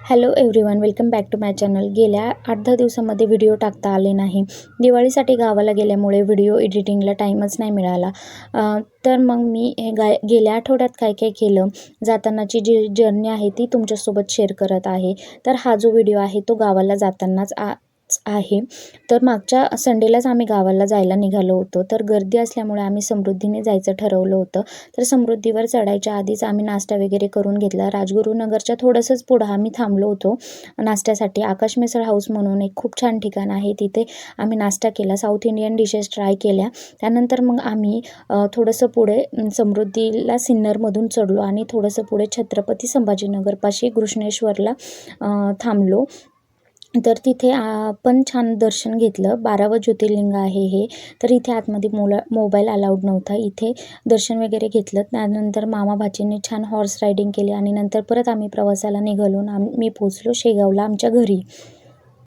Hello everyone, welcome back to my channel. गेल्या 8-10 दिवसामध्ये video टाकता आले नाही. दिवाळीसाठी गावाला गेल्यामुळे व्हिडिओ एडिटिंगला टाईमच नाही मिळाला. तर मग मी गेल्या आठवड्यात काय काय केलं, जातानाची जी जर्नी आहे ती तुमच्यासोबत शेअर करत आहे. तर हा जो व्हिडिओ आहे तो गावाला जातानाच आहे. तर मागच्या संडेलाच आम्ही गावाला जायला निघालो होतो. तर गर्दी असल्यामुळे आम्ही समृद्धीने जायचं ठरवलं होतं. तर समृद्धीवर चढायच्या आधीच आम्ही नाश्ता वगैरे करून घेतला. राजगुरुनगरच्या थोडंसंच पुढं आम्ही थांबलो होतो नाश्त्यासाठी. आकाश मिसळ हाऊस म्हणून एक खूप छान ठिकाण आहे, तिथे आम्ही नाश्ता केला, साऊथ इंडियन डिशेस ट्राय केल्या. त्यानंतर मग आम्ही थोडंसं पुढे समृद्धीला सिन्नरमधून चढलो आणि थोडंसं पुढे छत्रपती संभाजीनगरपाशी कृष्णेश्वरला थांबलो. तर तिथे पण छान दर्शन घेतलं. 12वं ज्योतिर्लिंग आहे हे. तर इथे आतमध्ये मोबाईल अलाउड नव्हता. इथे दर्शन वगैरे घेतलं. त्यानंतर मामा भाचींनी छान हॉर्स रायडिंग केली आणि नंतर परत आम्ही प्रवासाला निघालो. मी पोचलो शेगावला आमच्या घरी.